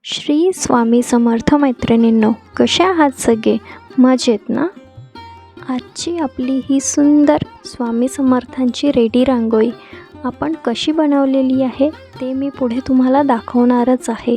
श्री स्वामी समर्थ मैत्रिणींनो, कशा आहात सगळे? मजेत ना? आजची आपली ही सुंदर स्वामी समर्थांची रेडी रांगोळी आपण कशी बनवलेली आहे ते मी पुढे तुम्हाला दाखवणारच आहे.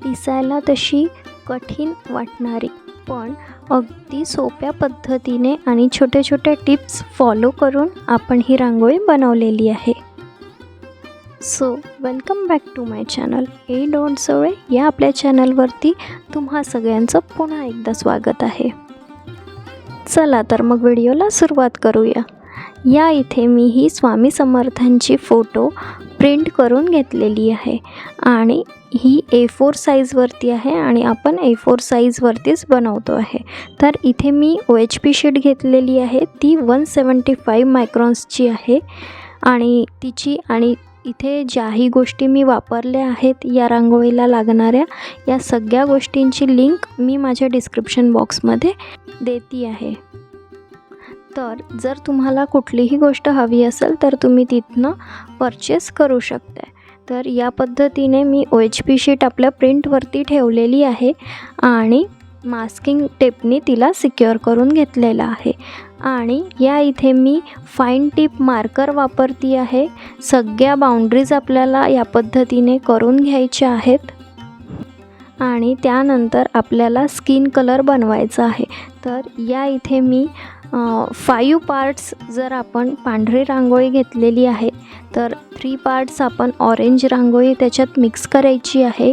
दिसायला तशी कठीण वाटणारी पण अगदी सोप्या पद्धतीने आणि छोटे छोटे टिप्स फॉलो करून आपण ही रांगोळी बनवलेली आहे. So welcome back to my channel ए डोंट सवळे या आपल्या चॅनलवरती तुम्हा सगळ्यांचं पुन्हा एकदा स्वागत आहे. चला तर मग व्हिडिओला सुरुवात करूया. या इथे मी ही स्वामी समर्थांची फोटो प्रिंट करून घेतलेली आहे आणि ही A4 साईजवरती आहे आणि आपण A4 साईजवरतीच बनवतो आहे. तर इथे मी OHP शीट घेतलेली आहे, ती 175 मायक्रॉन्सची आहे आणि इथे ज्याही गोष्टी मी वापरल्या आहेत या रांगोळीला लागणाऱ्या या सगळ्या गोष्टींची लिंक मी माझ्या डिस्क्रिप्शन बॉक्समध्ये देते आहे. तर जर तुम्हाला कुठलीही गोष्ट हवी असेल तर तुम्ही तिथनं परचेस करू शकता. तर या पद्धतीने मी OHP शीट आपल्या प्रिंटवरती ठेवलेली आहे आणि मास्किंग टेपने तिला सिक्युअर करून घेतलेला आहे. आणि या इथे मी फाईन टिप मार्कर वापरती आहे. सगळ्या बाउंड्रीज आपल्याला या पद्धतीने करून घ्यायच्या आहेत आणि त्यानंतर आपल्याला स्किन कलर बनवायचा आहे. तर या इथे मी 5 पार्ट्स जर आपण पांढरी रांगोळी घेतलेली आहे तर 3 पार्ट्स आपण ऑरेंज रांगोळी त्याच्यात मिक्स करायची आहे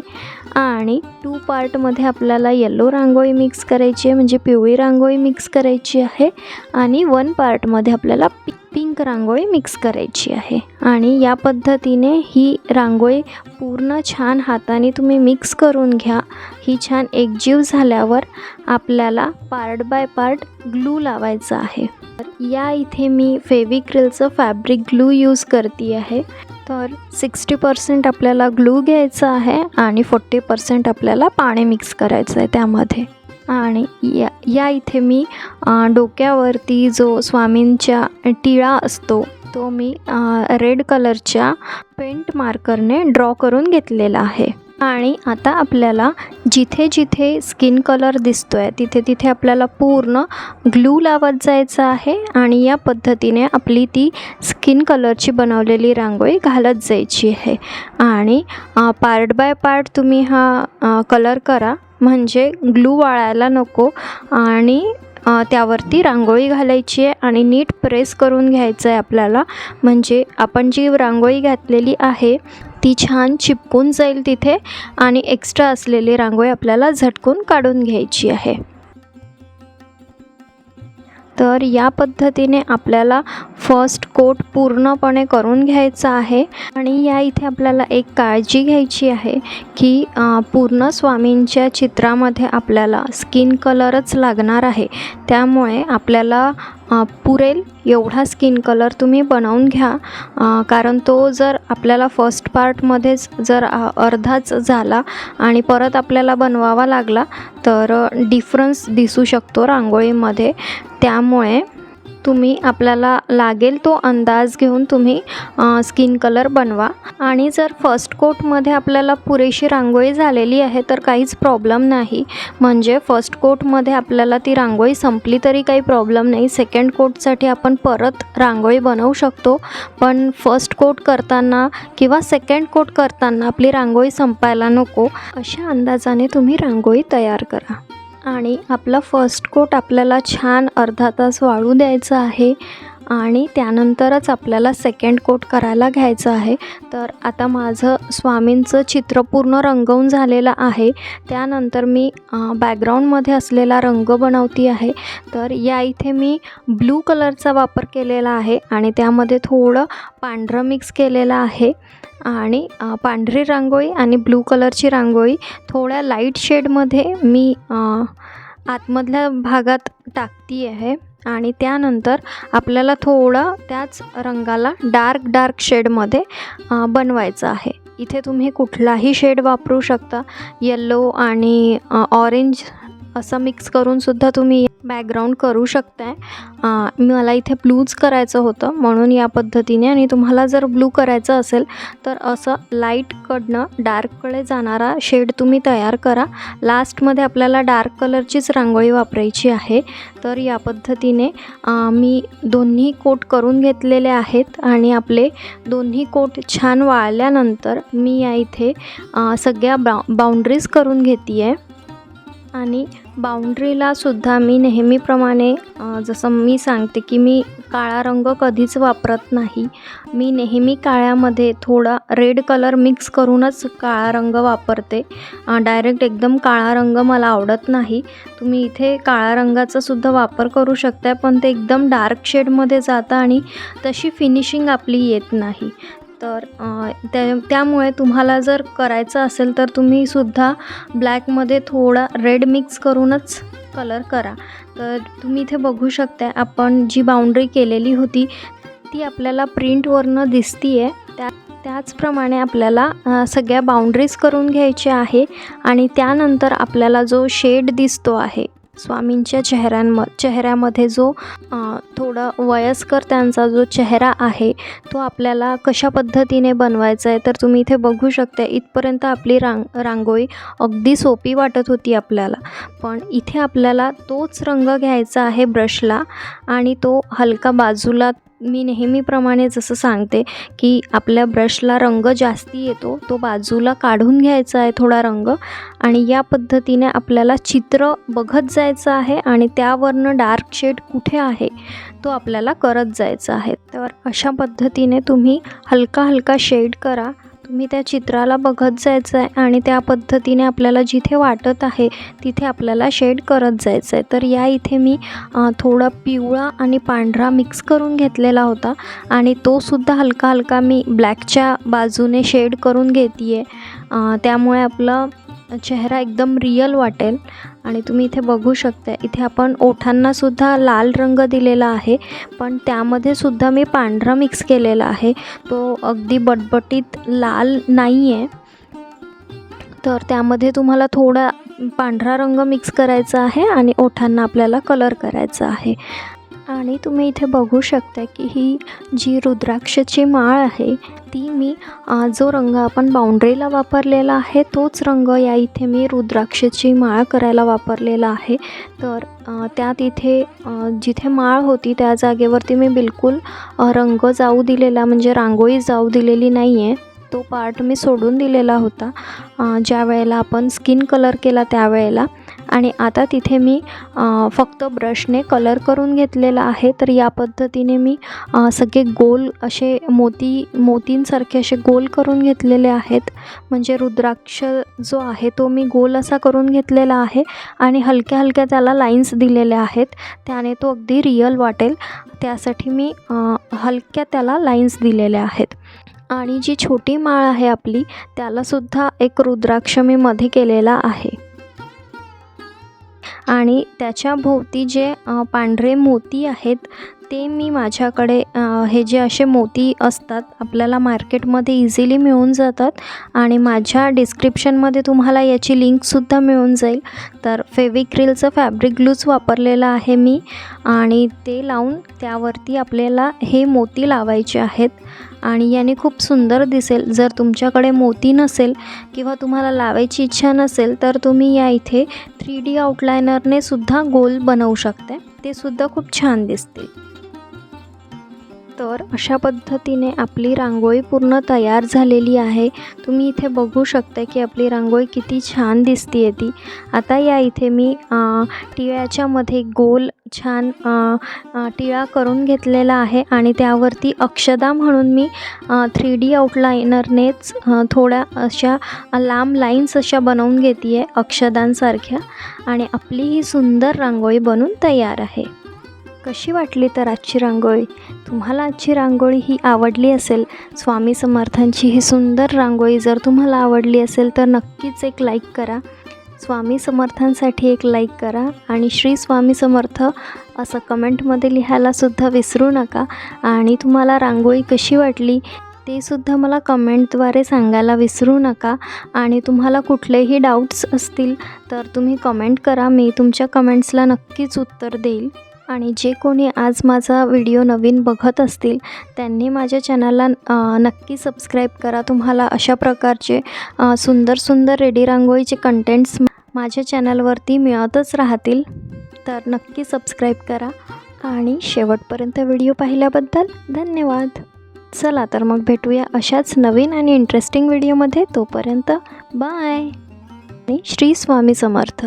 आणि 2 पार्टमध्ये आपल्याला येलो रांगोळी मिक्स करायची आहे, म्हणजे पिवळी रांगोळी मिक्स करायची आहे आणि 1 पार्टमध्ये आपल्याला पिंक रांगोळी मिक्स करायची आहे. आणि या पद्धतीने ही रांगोळी पूर्ण छान हाताने तुम्ही मिक्स करून घ्या. ही छान एकजीव झाल्यावर आपल्याला पार्ट बाय पार्ट ग्लू लावायचा आहे. तर या इथे मी फेविक्रिलचं फॅब्रिक ग्लू यूज करते आहे. तर 60% आपल्याला ग्लू घ्यायचा आहे आणि 40% आपल्याला पाणी मिक्स करायचं आहे त्यामध्ये. आणि या इथे मी डोक्यावरती जो स्वामींच्या टिळा असतो तो मी रेड कलरच्या पेंट मार्करने ड्रॉ करून घेतलेला आहे. आणि आता आपल्याला जिथे जिथे स्किन कलर दिसतो आहे तिथे तिथे आपल्याला पूर्ण ग्लू लावत जायचं आहे आणि या पद्धतीने आपली ती स्किन कलरची बनवलेली रांगोळी घालत जायची आहे. आणि पार्ट बाय पार्ट तुम्ही हा कलर करा, म्हणजे ग्लू वाळायला नको आणि त्यावरती रांगोळी घालायची आहे आणि नीट प्रेस करून घ्यायचं आहे आपल्याला, म्हणजे आपण जी रांगोळी घातलेली आहे ती छान चिपकून जाईल तिथे आणि एक्स्ट्रा असलेली रांगोळी आपल्याला झटकून काढून घ्यायची आहे. तर या पद्धतीने आपल्याला फर्स्ट कोट पूर्णपणे करून घ्यायचा आहे. आणि या इथे आपल्याला एक काळजी घ्यायची आहे की पूर्ण स्वामींच्या चित्रामध्ये आपल्याला स्किन कलरच लागणार आहे, त्यामुळे आपल्याला पुरेल एवढा स्किन कलर तुम्ही बनवून घ्या. कारण तो जर आपल्याला फर्स्ट पार्टमध्येच जर अर्धाच झाला आणि परत आपल्याला बनवावा लागला तर डिफरन्स दिसू शकतो रांगोळीमध्ये. त्यामुळे तुम्ही आपल्याला लागेल तो अंदाज घेऊन तुम्ही स्किन कलर बनवा. आणि जर फर्स्ट कोटमध्ये आपल्याला पुरेशी रांगोळी झालेली आहे तर काहीच प्रॉब्लेम नाही, म्हणजे फर्स्ट कोटमध्ये आपल्याला ती रांगोळी संपली तरी काही प्रॉब्लेम नाही. सेकंड कोटसाठी आपण परत रांगोळी बनवू शकतो, पण फर्स्ट कोट करताना किंवा सेकंड कोट करताना आपली रांगोळी संपायला नको अशा अंदाजाने तुम्ही रांगोळी तयार करा. आणि आपला फर्स्ट कोट आपल्याला छान अर्धा तास वाळू द्यायचा आहे आणि त्यानंतरच आपल्याला सेकंड कोट करायला घ्यायचं आहे. तर आता माझं स्वामींचं चित्र पूर्ण रंगवून झालेलं आहे. त्यानंतर मी बॅकग्राऊंडमध्ये असलेला रंग बनवती आहे. तर या इथे मी ब्लू कलरचा वापर केलेला आहे आणि त्यामध्ये थोडं पांढरं मिक्स केलेलं आहे. आणि पांढरी रांगोळी आणि ब्लू कलरची रांगोळी थोड्या लाईट शेडमध्ये मी आतमधल्या भागात टाकती आहे. आणि त्यानंतर आपल्याला थोडं त्याच रंगाला डार्क शेडमध्ये बनवायचं आहे. इथे तुम्ही कुठलाही शेड वापरू शकता, येल्लो आणि ऑरेंज असं मिक्स करून सुद्धा तुम्ही बॅकग्राऊंड करू शकताय. मला इथे ब्लूच करायचं होतं म्हणून या पद्धतीने. आणि तुम्हाला जर ब्लू करायचं असेल तर असं लाईटकडनं डार्ककडे जाणारा शेड तुम्ही तयार करा. लास्टमध्ये आपल्याला डार्क कलरचीच रांगोळी वापरायची आहे. तर या पद्धतीने मी दोन्ही कोट करून घेतलेले आहेत आणि आपले दोन्ही कोट छान वाळल्यानंतर मी या इथे सगळ्या बाउंड्रीज करून घेते आहे. आणि बाउंड्रीला सुद्धा मी नेहमीप्रमाणे जसं मी सांगते की मी काळा रंग कधीच वापरत नाही. मी नेहमी काळ्यामध्ये थोडा रेड कलर मिक्स करूनच काळा रंग वापरते. डायरेक्ट एकदम काळा रंग मला आवडत नाही. तुम्ही इथे काळ्या रंगाचा सुद्धा वापर करू शकता, पण ते एकदम डार्क शेडमध्ये जातं आणि तशी फिनिशिंग आपली येत नाही. तर त्यामुळे तुम्हाला जर करायचं असेल तर तुम्ही सुद्धा ब्लॅकमध्ये थोडा रेड मिक्स करूनच कलर करा. तर तुम्ही इथे बघू शकता आपण जी बाउंड्री केलेली होती ती आपल्याला प्रिंटवरनं दिसती आहे. त्याचप्रमाणे आपल्याला सगळ्या बाउंड्रीज करून घ्यायच्या आहे. आणि त्यानंतर आपल्याला जो शेड दिसतो आहे स्वामींच्या चेहऱ्यामध्ये जो थोडा वयस्कर त्यांचा जो चेहरा आहे तो आपल्याला कशा पद्धतीने बनवायचा आहे. तर तुम्ही इथे बघू शकता इथपर्यंत आपली रांगोळी अगदी सोपी वाटत होती आपल्याला. पण इथे आपल्याला तोच रंग घ्यायचा आहे ब्रशला आणि तो हलका बाजूला, मी नेहमीप्रमाणे जसं सांगते की आपल्या ब्रशला रंग जास्ती येतो तो बाजूला काढून घ्यायचा आहे थोडा रंग. आणि या पद्धतीने आपल्याला चित्र बघत जायचं आहे आणि त्यावरनं डार्क शेड कुठे आहे तो आपल्याला करत जायचा आहे. तर अशा पद्धतीने तुम्ही हलका हलका शेड करा. तुम्ही त्या चित्राला बघत जायचं आहे आणि त्या पद्धतीने आपल्याला जिथे वाटत आहे तिथे आपल्याला शेड करत जायचं आहे. तर या इथे मी थोडा पिवळा आणि पांढरा मिक्स करून घेतलेला होता आणि तो सुद्धा हलका हलका मी ब्लॅकच्या बाजूने शेड करून घेते आहे. त्यामुळे आपला चेहरा एकदम रिअल वाटेल. आणि तुम्ही इथे बघू शकता इथे आपण ओठांनासुद्धा लाल रंग दिलेला आहे, पण त्यामध्ये सुद्धा मी पांढरा मिक्स केलेला आहे. तो अगदी बटबटीत लाल नाही आहे. तर त्यामध्ये तुम्हाला थोडा पांढरा रंग मिक्स करायचा आहे आणि ओठांना आपल्याला कलर करायचा आहे. आणि तुम्ही इथे बघू शकता की ही जी रुद्राक्षाची माळ आहे ती मी जो रंग आपण बाउंड्रीला वापरलेला आहे तोच रंग या इथे मी रुद्राक्षाची माळ करायला वापरलेला आहे. तर त्यात इथे जिथे माळ होती त्या जागेवरती मी बिलकुल रंग जाऊ दिलेला, म्हणजे रांगोळी जाऊ दिलेली नाही आहे. तो पार्ट मी सोडून दिलेला होता ज्या वेळेला आपण स्किन कलर केला त्यावेळेला. आणि आता तिथे मी फक्त ब्रशने कलर करून घेतलेला आहे. तर या पद्धतीने मी सगळे गोल असे मोतींसारखे असे गोल करून घेतलेले आहेत. म्हणजे रुद्राक्ष जो आहे तो मी गोल असा करून घेतलेला आहे आणि हलक्या हलक्या त्याला लाईन्स दिलेल्या आहेत, त्याने तो अगदी रिअल वाटेल त्यासाठी मी हलक्या त्याला लाईन्स दिलेल्या आहेत. आणि जी छोटी माळ आहे आपली त्यालासुद्धा एक रुद्राक्ष मी मध्ये केलेला आहे. आणि त्याच्या भोवती जे पांढरे मोती आहेत ते मी माझ्याकडे हे जे असे मोती असतात आपल्याला मार्केटमध्ये इझिली मिळून जातात आणि माझ्या डिस्क्रिप्शनमध्ये तुम्हाला याची लिंकसुद्धा मिळून जाईल. तर फेविक्रिलचं फॅब्रिक ग्लूच वापरलेलं आहे मी आणि ते लावून त्यावरती आपल्याला हे मोती लावायचे आहेत आणि याने खूप सुंदर दिसेल. जर तुमच्याकडे मोती नसेल किंवा तुम्हाला लावायची इच्छा नसेल तर तुम्ही या इथे 3D आउटलायनरने सुद्धा गोल बनवू शकता, ते सुद्धा खूप छान दिसतील. तर अशा पद्धतीने आपली रांगोळी पूर्ण तयार झालेली आहे. तुम्ही इथे बघू शकता की आपली रांगोळी किती छान दिसते आहे ती. आता या इथे मी टिळ्याच्यामध्ये गोल छान टिळा करून घेतलेला आहे आणि त्यावरती अक्षदा म्हणून मी 3D आउटलायनरनेच थोड्या अशा लांब लाईन्स अशा बनवून घेते आहे अक्षदांसारख्या आणि आपली ही सुंदर रांगोळी बनून तयार आहे. कशी वाटली तर आजची रांगोळी? तुम्हाला आजची रांगोळी ही आवडली असेल, स्वामी समर्थांची ही सुंदर रांगोळी जर तुम्हाला आवडली असेल तर नक्कीच एक लाईक करा. स्वामी समर्थांसाठी एक लाईक करा आणि श्री स्वामी समर्थ असं कमेंटमध्ये लिहायलासुद्धा विसरू नका. आणि तुम्हाला रांगोळी कशी वाटली ते सुद्धा मला कमेंटद्वारे सांगायला विसरू नका. आणि तुम्हाला कुठलेही डाऊट्स असतील तर तुम्ही कमेंट करा, मी तुमच्या कमेंट्सला नक्कीच उत्तर देईल. आणि जे कोणी आज माझा व्हिडिओ नवीन बघत असतील त्यांनी माझ्या चॅनलला नक्की सबस्क्राईब करा. तुम्हाला अशा प्रकारचे सुंदर सुंदर रेडी रांगोळीचे कंटेंट्स माझ्या चॅनलवरती मिळतच राहतील. तर नक्की सबस्क्राईब करा आणि शेवटपर्यंत व्हिडिओ पाहिल्याबद्दल धन्यवाद. चला तर मग भेटूया अशाच नवीन आणि इंटरेस्टिंग व्हिडिओमध्ये. तोपर्यंत बाय आणि श्री स्वामी समर्थ.